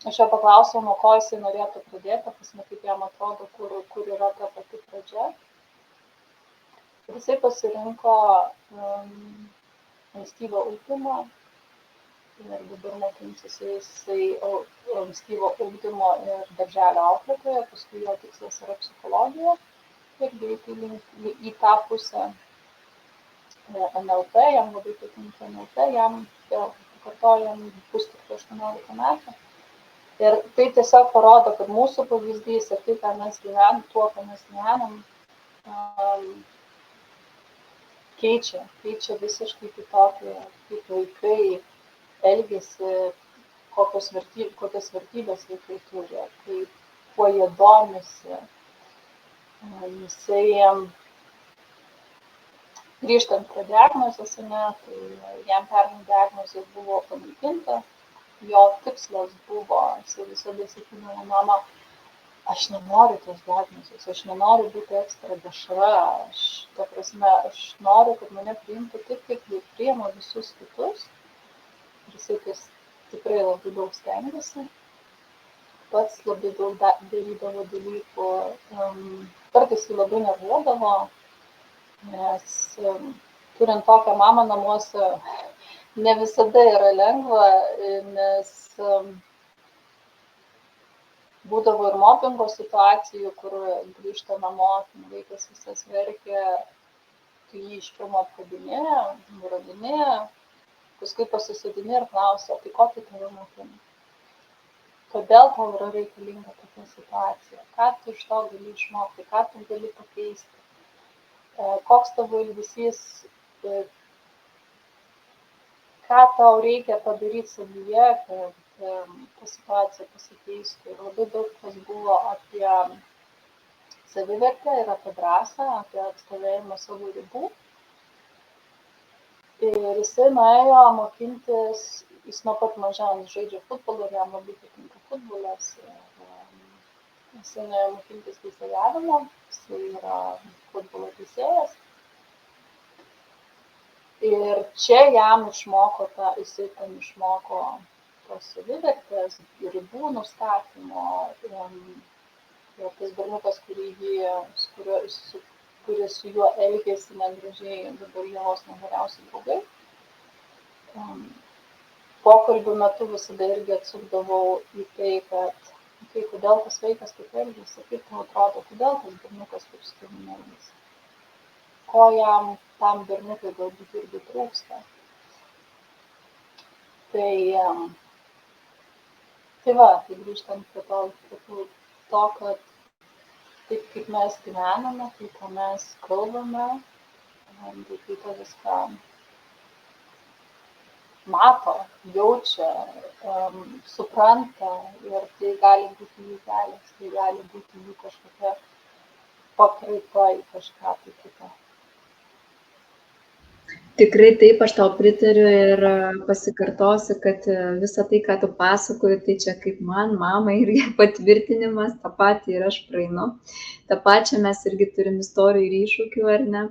Aš jo paklausiau, nuo ko jisai norėtų pradėti, kaip jam atrodo, kur yra ta pati pradžia. Ir jisai pasirinko ankstyvo ugdymo ir dabar mokinsis jisai ankstyvo ugdymo ir darželio auklėtojo, paskui jo tikslas yra psichologija ir greitai į tą pusę NLP, jam labai patinka NLP, jam pakartojam bus tik 18 metų. Ir tai tiesiog parodo, kad mūsų pavyzdys ir tai, ką mes gyvenam, tuo, ką mes gyvenam, keičia visiškai kitokį, kaip vaikai elgiasi, kokias vertybės vaikai turi, kuo jie domisi. Jisai, grįžtant prie diagnozės, tai jam pernai diagnozė buvo panaikinta, jo tikslas buvo, jisai visada sakydavo, mama, aš nenoriu tos diagnozės, aš nenoriu būti ekstra dešra, aš noriu, kad mane priimtų taip, kaip jie priima visus kitus. Ir jisai tikrai labai daug stengiasi, pats labai daug darydavo dalykų, kartais jį labai nervuodavo, nes turint tokią mamą namuose ne visada yra lengva, nes būdavo ir mobingo situacijų, kur grįžta namo, vaikas visas verkia, tu jį iš pirmo apkabinėja, nuraminėja, paskui pasisodinė ir klausia, tai ko tai tave mokina? Kodėl tau yra reikalinga tokia situacija? Ką tu iš to gali išmokti? Ką tu gali pakeisti? Koks tavo ilgesys? Ką tau reikia padaryti savyje, kad ta situacija pasikeistų? Ir labai daug kas buvo apie savivertę ir apie drąsą, apie atstovėjimą savo ribų. Ir jisai nuėjo mokintis, jis nuo pat mažens žaidžia futbolą ir jam labai patinka futbolas. Jisai nuėjo mokintis teisėjavimo, jisai yra futbolo teisėjas. Ir čia jam jisai ten išmoko tos savivertės, ribų nustatymo. Ir tas berniukas, kuris su juo elgėsi negražiai, dabar jos negeriausi draugai. Pokalbių metu visada irgi atsukdavau į tai, kad kodėl tas vaikas taip elgėsi, kaip tau atrodo, kodėl tas berniukas taip su tavimi elgėsi, ko jam tam berniukui galbūt irgi trūksta. Tai grįžtant prie to, kad taip kaip mes gyvename, tai ką mes kalbame, vaikai to viską mato, jaučia, supranta ir tai gali būti jų kelias, tai gali būti jų kažkokia pakraipa į kažką tai kitą.
Tikrai taip, aš tau pritariu ir pasikartosiu, kad visą tai, ką tu pasakoji, tai čia kaip man, mamai irgi patvirtinimas, tą patį ir aš praeinu. Ta pačia mes irgi turim istorijų ir iššūkių, ar ne?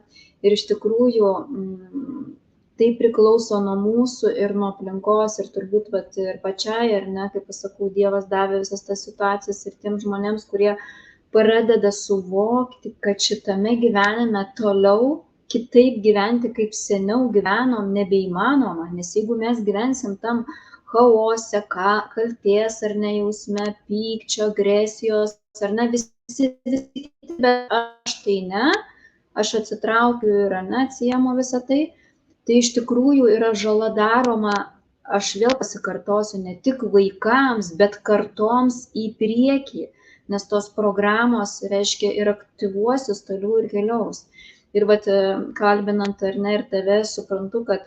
Ir iš tikrųjų tai priklauso nuo mūsų ir nuo aplinkos ir turbūt ir pačiai, ar ne, kaip pasakau, Dievas davė visas tas situacijas ir tiem žmonėms, kurie pradeda suvokti, kad šitame gyvenime toliau kitaip gyventi, kaip seniau gyvenom, nebeįmanoma, nes jeigu mes gyvensim tam chaose, kaltės ar nejausme, pykčio, agresijos, ar ne, visi, bet aš tai ne, aš atsitraukiu ir atsiimu visą tai, tai iš tikrųjų yra žala daroma, aš vėl pasikartosiu, ne tik vaikams, bet kartoms į priekį, nes tos programos, reiškia, ir aktyvuosis toliau ir keliaus. Ir kalbinant ar ne ir tave, suprantu, kad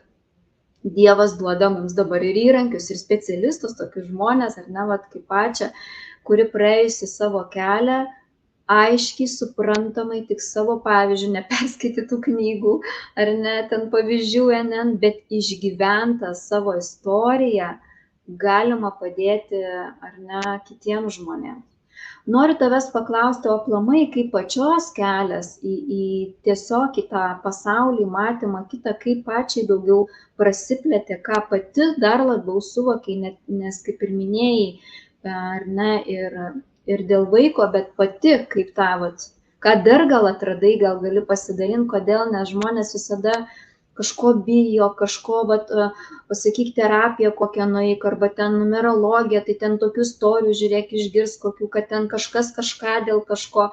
Dievas duoda mums dabar ir įrankius, ir specialistus, tokius žmonės, ar ne, kaip pačią, kuri praėjusi savo kelią, aiškiai, suprantamai, tik savo pavyzdžių, neperskaitytų knygų, ar ne, ten pavyzdžių, bet išgyventą savo istoriją galima padėti, ar ne, kitiems žmonėms. Noriu tavęs paklausti, o aplamai kaip pačios kelias į tiesiog į tą pasaulį, matymą kitą, kaip pačiai daugiau prasiplėtė, ką pati dar labiau suvokiai, nes kaip ir minėjai, ar ne, ir dėl vaiko, bet pati kaip tą, vat, ką dar gal atradai, gal gali pasidalinti, kodėl, nes žmonės visada kažko bijo, kažko, vat, pasakyk, terapiją kokią nueik, arba ten numerologiją, tai ten tokių istorijų, žiūrėk, išgirs kokių, kad ten kažkas kažką dėl kažko.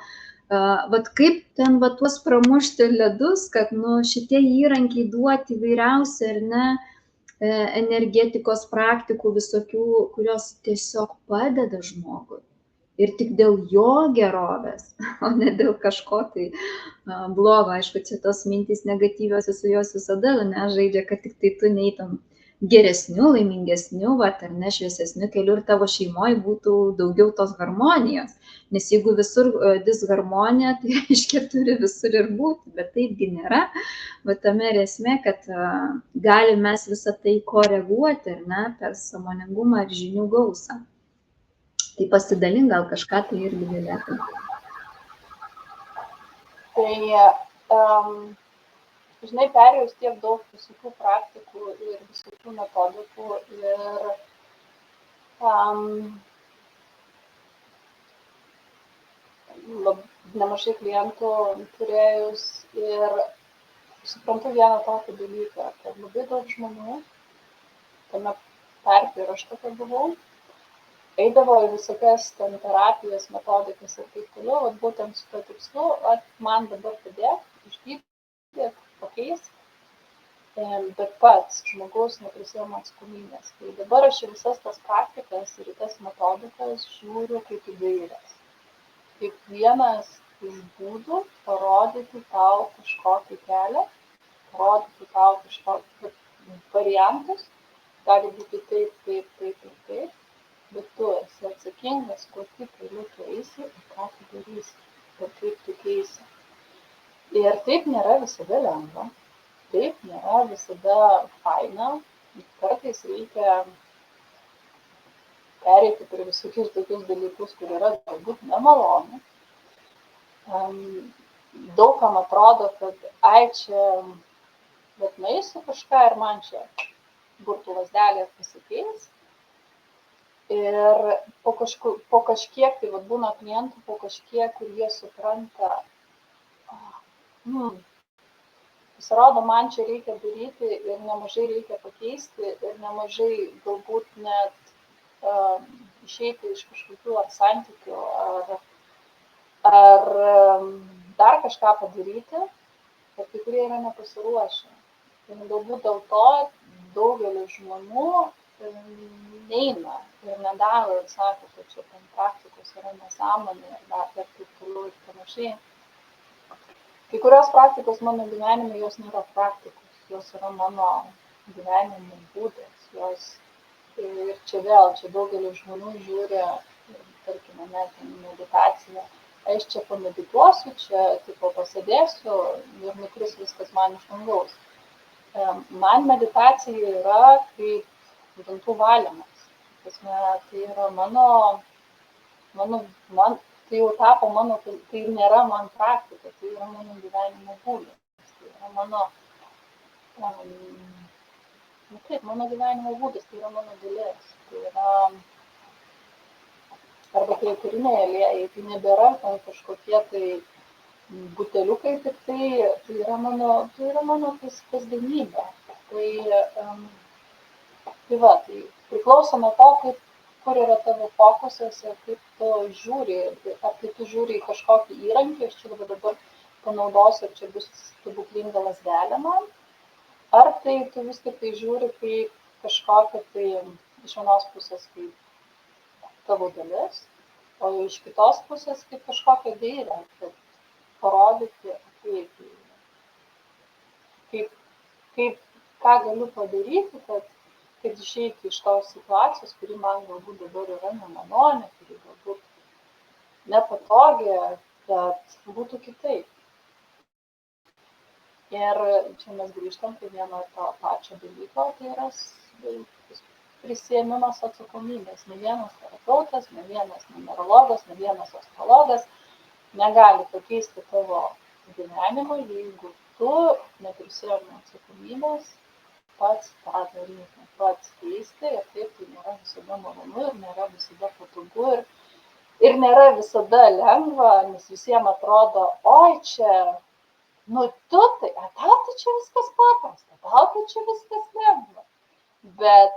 Vat kaip ten vat tuos pramušti ledus, kad nu, šitie įrankiai duoti įvairiausi, ar ne, energetikos praktikų visokių, kurios tiesiog padeda žmogui. Ir tik dėl jo gerovės, o ne dėl kažko tai blogo. Aišku, čia tos mintys negatyviosios su jos visada žaidžia, kad tik tai tu neįtum geresnių, laimingesnių, ar ne, šviesesnių kelių ir tavo šeimoje būtų daugiau tos harmonijos. Nes jeigu visur disharmonija, tai reiškia turi visur ir būti, bet taipgi nėra. Bet tame ir esmė, kad galim mes visą tai koreguoti, ar ne, per sąmoningumą ir žinių gausą. Tai pasidalink, gal kažką tai irgi galėtum.
Tai, žinai, perėjus tiek daug visokių praktikų ir visokių metodikų ir nemažai klientų turėjus ir suprantu vieną tokį dalyką, kad labai daug žmonių, tame tarpe ir aš tokia buvau, eidavo į visokias ten terapijas, metodikas ir taip toliau, būtent su to tikslu, man dabar padėk, išgydyk, pakeis, bet pats žmogus neprisėma atsakomybės. Tai dabar aš į visas tas praktikas ir į tas metodikas žiūriu kaip į gaires. Kaip vienas iš būdų parodyti tau kažkokį kelią, parodyti tau kažkokį variantus, gali būti taip, bet tu esi atsakingas, kokiu keliu tu eisi ir ką tu darysi, ir kaip tu keisi. Ir taip nėra visada lengva, taip nėra visada faina, kartais reikia pereiti per visokius tokius dalykus, kur yra galbūt nemalonu. Daugam atrodo, kad čia bet nueisiu kažką ir man čia burtų lazdelė pasikeis. Ir po kažkiek, tai būna klientų, po kažkiek, kur jie supranta, pasirodo, man čia reikia daryti ir nemažai reikia pakeisti ir nemažai galbūt net išeiti iš kažkokių ar santykių ar dar kažką padaryti, bet kai kurie yra nepasiruošę. Ir galbūt dėl to daugelis žmonių neina ir nedaro ir sako, kad čia ten praktikos yra nesąmonė ir dar taip toliau ir panašiai. Kai kurios praktikos mano gyvenime, jos nėra praktikos, jos yra mano gyvenimo būdas. Ir čia daugelis žmonių žiūri, tarkime, net meditaciją. Aš čia pamedituosiu, čia tipo pasėdėsiu ir nukris viskas man iš dangaus. Man meditacija yra kaip dantų valymas. Tai yra tai jau tapo mano, tai nėra man praktika, tai yra mano gyvenimo būdas. Tai yra mano gyvenimo būdas, tai yra mano dalis. Tai yra arba tai eteriniai aliejai, tai nebėra kažkokie tai buteliukai, tik tai yra mano kasdienybė. Tai priklauso nuo to, kur yra tavo fokusas ir kaip tu žiūri, ar kai tu žiūri į kažkokį įrankį, aš čia dabar panaudosiu ir čia bus stebuklinga lazdelė man, ar tai tu vis tik tai žiūri kaip kažkokia tai iš vienos pusės kaip tavo dalis, o iš kitos pusės kaip kažkokia gairė, kad parodyti, ką galiu padaryti, kad išeiti iš tos situacijos, kuri man galbūt dabar yra nemaloni, kuri galbūt nepatogi, kad būtų kitaip. Ir čia mes grįžtam prie vieno to pačio dalyko, tai yra prisiėmimas atsakomybės. Ne vienas terapeutas, ne vienas numerologas, ne vienas astrologas negali pakeisti tavo gyvenimo, jeigu tu neprisiėmi atsakomybės pats tą daryti, pats keisti, ir taip tai nėra visada malonu ir nėra visada patogu ir nėra visada lengva, nes visiems atrodo, oi čia, nu tu tai, tau tai čia viskas paprasta, tau tai čia viskas lengva. Bet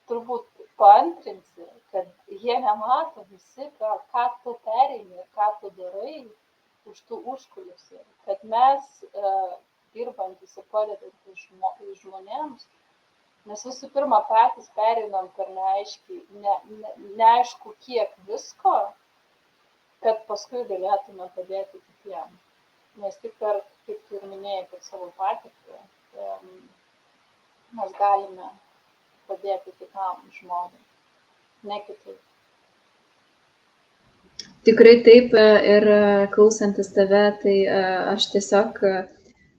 turbūt paantrinsi, kad jie nemato visi, ką tu pereini ir ką tu darai už tų užkulisių. Kad mes, dirbantys ir padedantys žmonėms, mes visų pirma patys pereinam per neaišku kiek visko, kad paskui galėtume padėti kitiem. Nes tik per, kaip tu ir minėjai, per savo patirtį, mes galime padėti kitam žmogui, ne kitaip.
Tikrai taip, ir klausantis tave, tai aš tiesiog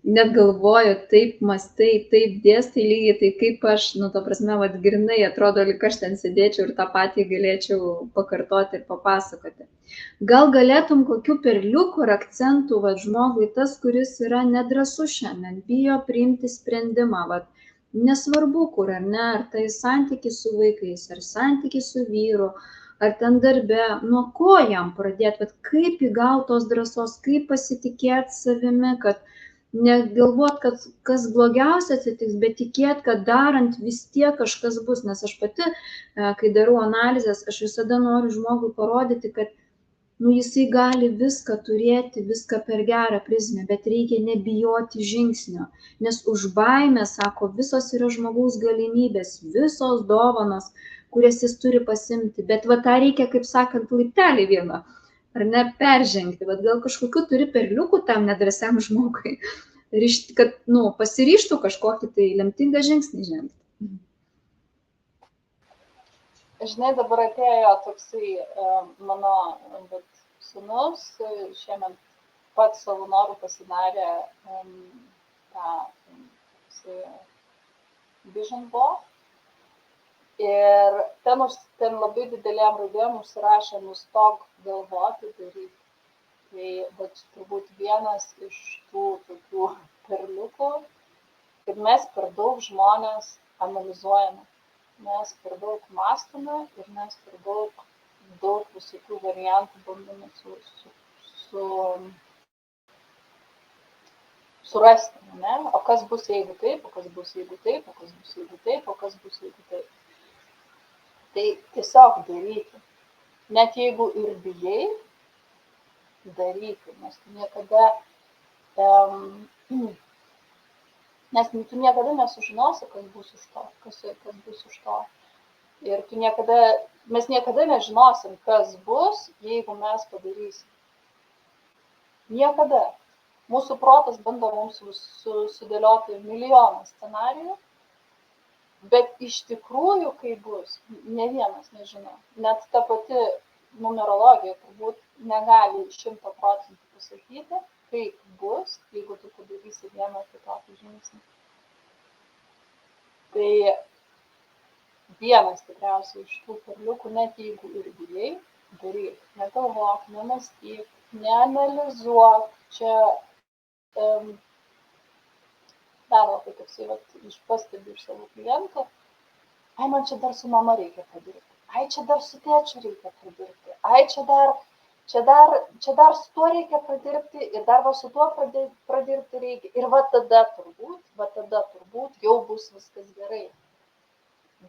net galvoju, taip mastai, taip dėstai lygiai, tai kaip aš, nu, ta prasme, vat grinai, atrodo, lyg aš ten sėdėčiau ir tą patį galėčiau pakartoti ir papasakoti. Gal galėtum kokių perliukų ir akcentų, vat žmogui, tas, kuris yra nedrąsus šiandien, bijo priimti sprendimą, vat nesvarbu kur, ar ne, ar tai santykis su vaikais, ar santykis su vyru, ar ten darbe, nuo ko jam pradėti, vat kaip įgauti tos drąsos, kaip pasitikėti savimi, kad negalvot, kad kas blogiausia atsitiks, bet tikėt, kad darant vis tiek kažkas bus, nes aš pati, kai darau analizės, aš visada noriu žmogui parodyti, kad nu, jisai gali viską turėti, viską per gerą prizmę, bet reikia nebijoti žingsnio, nes už baimę, sako, visos yra žmogaus galimybės, visos dovanos, kurias jis turi pasimti, bet va tą reikia, kaip sakant, laiptelį vieną, ar ne, peržengti, bet gal kažkokiu turi perliukų tam nedrąsiam žmogui, kad, nu, pasiryštų kažkokį tai lemtingą žingsnį žengti.
Žinai, dabar atėjo toksai mano sūnus, šiemet pats savo norų pasidarė tą vision board. Ir ten labai didelėm raidėm užsirašė nustok galvoti daryti. Tai bet turbūt vienas iš tų tokių perliukų, kad mes per daug žmonės analizuojame, mes per daug mąstome ir mes per daug visokių variantų bandome surasti, ne? O kas bus jeigu taip, o kas bus jeigu taip, o kas bus jeigu taip, o kas bus jeigu taip. Tai tiesiog daryti. Net jeigu ir bijai, daryti, nes tu niekada nesužinosi, kas bus už to, kas bus už to. Ir mes niekada nežinosim, kas bus, jeigu mes padarysim. Niekada. Mūsų protas bando mums sudėlioti milijoną scenarijų, bet iš tikrųjų, kai bus, ne vienas nežino. Net ta pati numerologija turbūt negali 100% pasakyti, kaip bus, jeigu tu padarysi vieną kitokį žingsnį. Tai vienas tikriausiai iš tų perliukų, net jeigu ir bijai, daryk. Negalvok, nemąstyk, neanalizuok. Čia dar labai toksai, iš pastebiu iš savo klientų, ai, man čia dar su mama reikia padirbti, ai, čia dar su tėčiu reikia padirbti, ai, čia dar su tuo reikia padirbti ir dar va su tuo padirbti reikia. Ir va tada turbūt jau bus viskas gerai.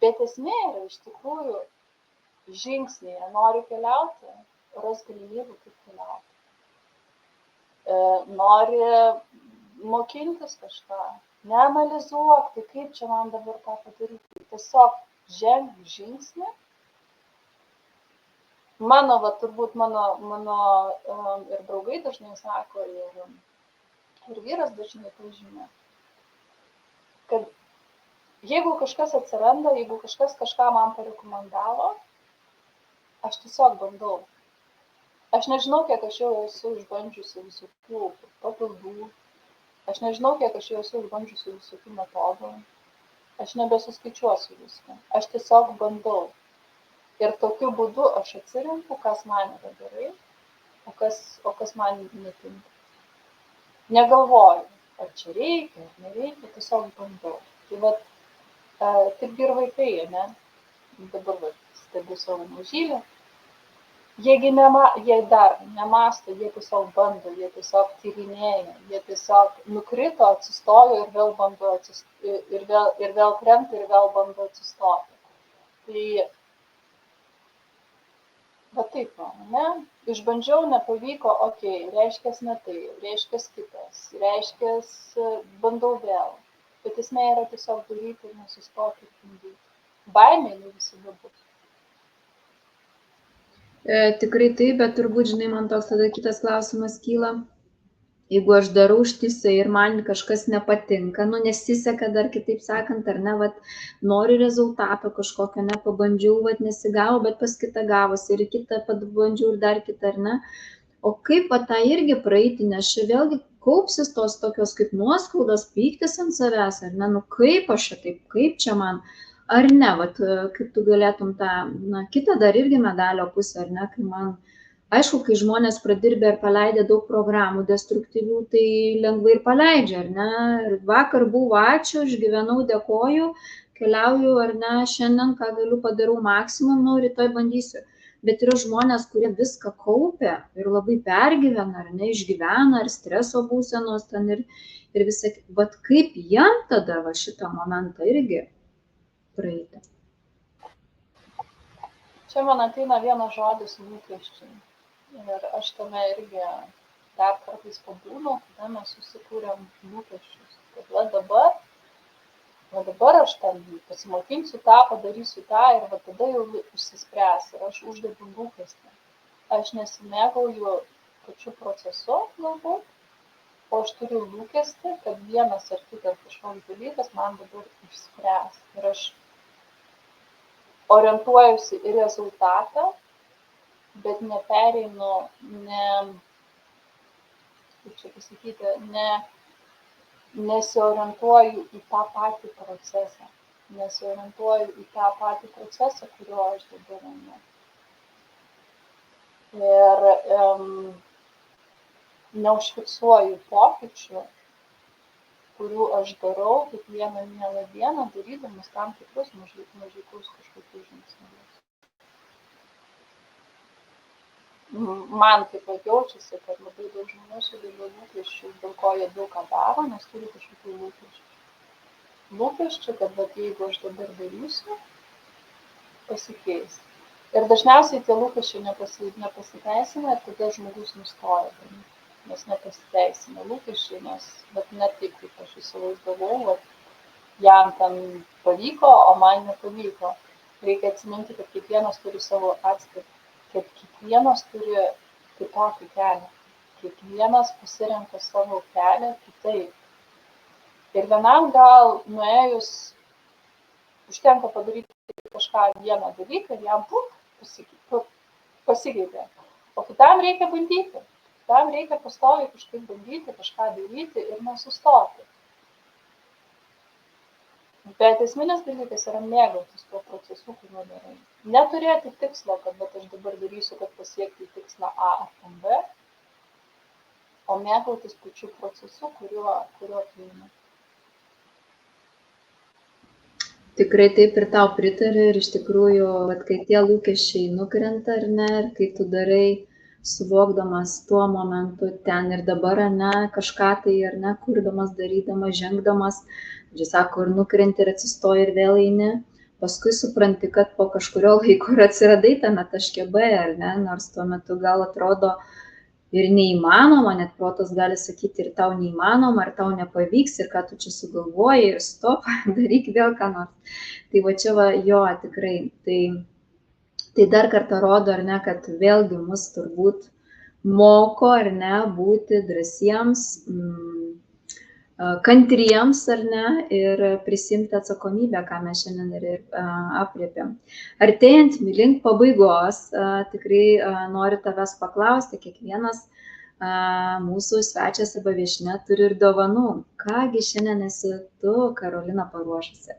Bet esmė yra iš tikrųjų žingsnėje. Nori keliauti, ras galimybių kaip keliauti. Nori mokintis kažką, neanalizuok, tai kaip čia man dabar tą padaryti. Tiesiog ženk žingsnį. Turbūt mano ir draugai dažnai sako, ir vyras dažnai pažymė, kad jeigu kažkas atsiranda, jeigu kažkas kažką man parekomendavo, aš tiesiog bandau. Aš nežinau, kiek aš jau esu išbandžiusi visokių papildų, aš nežinau, kiek aš jau esu išbandžiusi visokių metodų, aš nebesuskaičiuosiu viską, aš tiesiog bandau. Ir tokiu būdu aš atsirenku, kas man yra gerai, o kas man netinka. Negalvoju, ar čia reikia, ar nereikia, tiesiog bandau. Tai vat, taip ir vaikai, ne? Dabar stebiu savo mažylę. Jie dar nemąsto, jie tiesiog bando, jie tiesiog tyrinėja, jie tiesiog nukrito, atsistojo ir vėl bando ir vėl krenta ir vėl bando atsistoti. Tai va taip, ne? Išbandžiau, nepavyko, okei, reiškias ne tai, reiškias kitas, reiškias bandau vėl. Bet esmė yra tiesiog daryti ir nesustoti ir bandyti. Baimė visada bus.
Tikrai taip, bet turbūt, žinai, man toks tada kitas klausimas kyla. Jeigu aš darau ištisai ir man kažkas nepatinka, nesiseka dar kitaip sakant, ar ne, vat, noriu rezultato kažkokio, nepabandžiau, vat, nesigavo, bet pas kitą gavosi ir kitą pabandžiau ir dar kitą, ar ne. O kaip vat, tą irgi praeiti, nes čia vėlgi kaupsis tos tokios kaip nuoskaudos, pyktis ant savęs, ar ne, kaip aš čia taip, kaip čia man. Ar ne, vat, kaip tu galėtum tą, kitą dar irgi medalio pusę, ar ne, kai man, aišku, kai žmonės pradirbė ir paleidė daug programų destruktyvių, tai lengvai ir paleidžia, ar ne, ir vakar buvo ačiū, išgyvenau, dėkoju, keliauju, ar ne, šiandien, ką galiu, padarau maksimum, rytoj bandysiu. Bet yra žmonės, kurie viską kaupia ir labai pergyvena, ar ne, išgyvena, ar streso būsenos ten ir visą, bet kaip jam tada va šitą momentą irgi praeiti.
Čia man ateina vienas žodis lūkesčiai. Ir aš tame irgi dar kartais pabūnu, kada mes susikūrėm lūkesčius. Kad va dabar aš ten pasimokinsiu tą, padarysiu tą ir va tada jau išsispręs. Ir aš uždedu lūkestį. Aš nesimėgauju pačiu procesu galbūt, o aš turiu lūkestį, kad vienas ar kitas kažkoks dalykas man dabar išspręs. Ir aš orientuojuosi į rezultatą, bet nepereinu, kaip čia pasakyti, nesiorientuoju į tą patį procesą. Nesiorientuoju į tą patį procesą, kurio aš dabar einu. Ir neužfiksuoju pokyčių, kurių aš darau kiekvieną mielą dieną, darydamas tam tikrus mažiukus kažkokius žingsnelius. Man taip pat jaučiasi, kad labai daug žmonių sudėlio lūkesčių, dėl ko jie daug ką daro, nes turi kažkokių lūkesčių. Lūkesčių, kad jeigu aš dabar darysiu, pasikeis. Ir dažniausiai tie lūkesčiai nepasiteisina ir tada žmogus nustoja daryti. Nes nepasiteisina lūkesčiai, bet ne taip, kaip aš įsivaizdavau, jam ten pavyko, o man nepavyko. Reikia atsiminti, kad kiekvienas turi savo atskirtį, kad kiekvienas turi kitokį kelią, kiekvienas pasirenka savo kelią kitaip. Ir vienam gal nuėjus užtenka padaryti kažką vieną dalyką ir jam pasikeitė, o kitam reikia bandyti. Tam reikia pastoviai kažkaip bandyti, kažką daryti ir nesustoti. Bet esminis dalykas yra mėgautis tuo procesu, kuriuo darai. Neturėti tikslo, kad aš dabar darysiu, kad pasiekti tikslą A ar B, o mėgautis pačiu procesu, kuriuo eini.
Tikrai taip ir tau pritariu ir iš tikrųjų, kai tie lūkesčiai nukrenta ar ne, ir kai tu darai suvokdamas tuo momentu ten ir dabar, ar ne, kažką tai, ar ne, kurdamas, darydamas, žengdamas, ir sako, ir nukrenti ir atsistoji ir vėl eini, paskui supranti, kad po kažkurio laiko ir atsiradai tame taške B, ar ne, nors tuo metu gal atrodo ir neįmanoma, net protas gali sakyti, ir tau neįmanoma, ar tau nepavyks, ir ką tu čia sugalvoji, ir stop, daryk vėl ką nors. Tai va čia va, jo, tikrai, tai dar kartą rodo, ar ne, kad vėlgi mus turbūt moko, ar ne, būti drąsiems, kantriems, ar ne, ir prisimti atsakomybę, ką mes šiandien ir aprėpėm. Artėjant link pabaigos, tikrai noriu tavęs paklausti, kiekvienas mūsų svečias arba viešnia turi ir dovanų. Kągi šiandien esi tu, Karolina, paruošusi?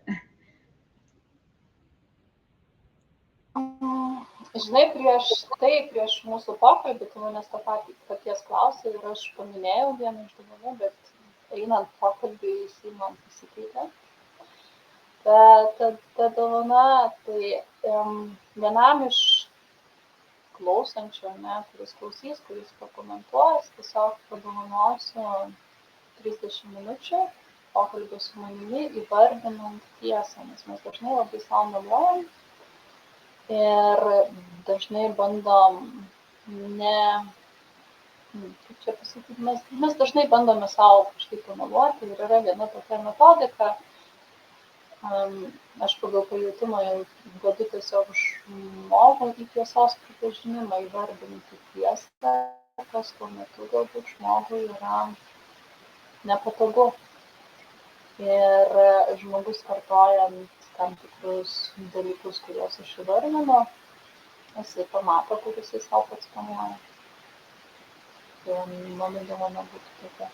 Žinai, prieš mūsų pokalbį, tu manęs to paties klausai ir aš paminėjau vieną iš dovanų, bet einant pokalbį jisai man pasikeitė. Ta dovana, tai vienam iš klausančių, kuris klausys, kuris pakomentuos, tiesiog padovanosiu 30 minučių pokalbį su manimi įvardinant tiesą, nes mes dažnai labai savo meluojam ir dažnai bandom kaip čia pasakyti, mes dažnai bandome savo kažkaip pameluoti ir yra viena tokia metodika, aš pagal pajautimą jau vedu tiesiog žmogų į tiesos pripažinimą, įvardinti tiesą, kas tuo metu galbūt žmogui yra nepatogu. Ir žmogus kartojant tam tikrus dalykus, kuriuos aš įvardinu, jisai pamato, kur jisai savo pats planuoja. Tai mano dovana būtų tokia.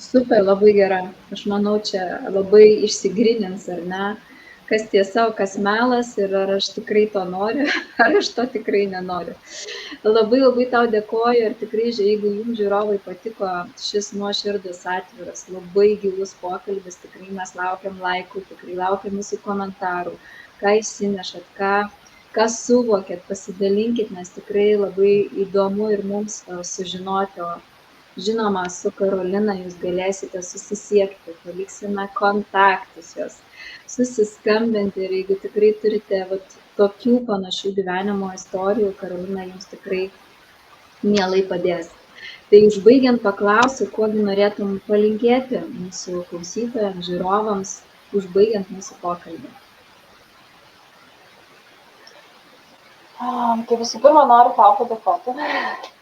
Super, labai gera. Aš manau, čia labai išsigrynins, ar ne, kas tiesa, o kas melas ir ar aš tikrai to noriu, ar aš to tikrai nenoriu. Labai labai tau dėkoju ir tikrai, jeigu jums žiūrovai patiko šis nuoširdus atviras, labai gilus pokalbis, tikrai mes laukiam laikų, tikrai laukiam jūsų komentarų, ką įsinešat, ką suvokėt, pasidalinkit, nes tikrai labai įdomu ir mums sužinoti. Žinoma, su Karolina jūs galėsite susisiekti, paliksime kontaktus jos, susiskambinti ir jeigu tikrai turite tokių panašių gyvenimo istorijų, Karolina jums tikrai mielai padės. Tai užbaigiant paklausiu, kuogi norėtum palinkėti mūsų klausytojams, žiūrovams, užbaigiant mūsų pokalbį.
Tai visų pirma, noriu tau padėkoti,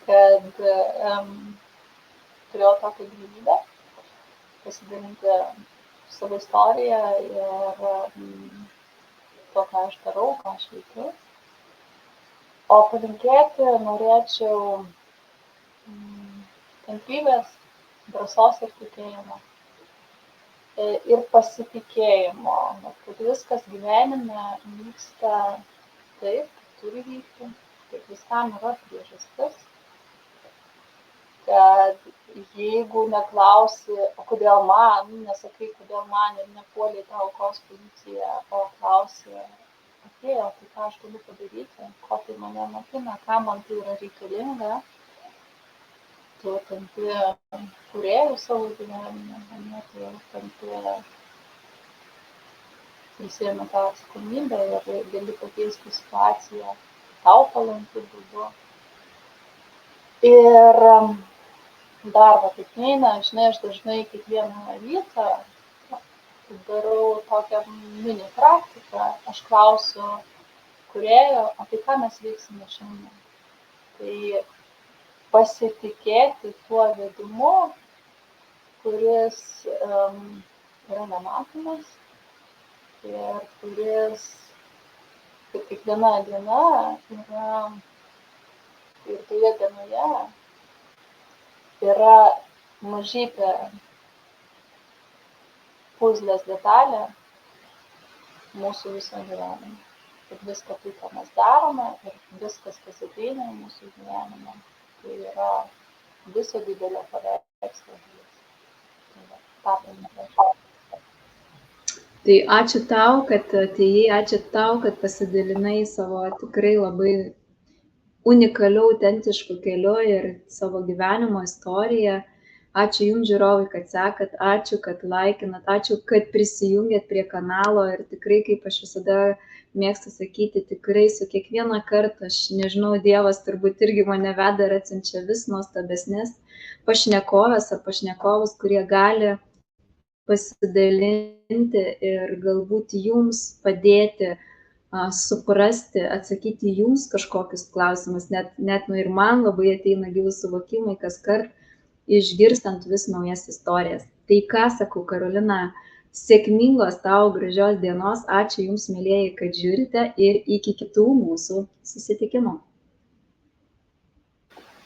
kad turėjau tokią galimybę pasidalinti savo istoriją ir to, ką aš darau, ką aš veikiu. O palinkėti norėčiau kantrybės, drąsos ir tikėjimo. Ir pasitikėjimo, kad viskas gyvenime vyksta taip, kaip turi vykti, kad viskam yra priežastis. Kad jeigu neklausi, o kodėl man, nesakai, kodėl man ir nepuoliai tą aukos poziciją, o klausi, atėjo, tai ką aš galiu padaryti, ko tai mane mokina, ką man tai yra reikalinga, tu tampi kūrėjų savo gyvenime, tu tampi prisiėmi tą atsakomybę ir gali pakeisti situaciją tau palankiu būdu. Ir dar taip neina, žinai, aš dažnai kiekvieną rytą darau tokią mini praktiką, aš klausiu kūrėjo, apie ką mes veiksime šiandien. Tai pasitikėti tuo vedimu, kuris yra nematomas ir kuris, kaip kiekviena diena yra ir toje dienoje yra mažytė puzlės detalė mūsų viso gyvenimo. Ir viską tai, ką mes darome, ir viskas, kas ateina į mūsų gyvenimą, tai yra viso didelio paveikslo dalis. Tai
ačiū tau, kad atėjai, ačiū tau, kad pasidalinai savo tikrai labai unikaliu, autentišku keliu ir savo gyvenimo istoriją. Ačiū jums, žiūrovai, kad sekat, ačiū, kad laikinat, ačiū, kad prisijungėt prie kanalo ir tikrai, kaip aš visada mėgstu sakyti, tikrai su kiekvieną kartą, aš nežinau, Dievas turbūt irgi mane veda ir atsiunčia vis nuostabesnės pašnekovės ar pašnekovus, kurie gali pasidalinti ir galbūt jums padėti suprasti, atsakyti jums kažkokius klausimus, net ir man labai ateina gilūs suvokimai, kaskart išgirstant vis naujas istorijas. Tai ką sakau, Karolina, sėkmingos tau, gražios dienos, ačiū jums, mielieji, kad žiūrite ir iki kitų mūsų susitikimų.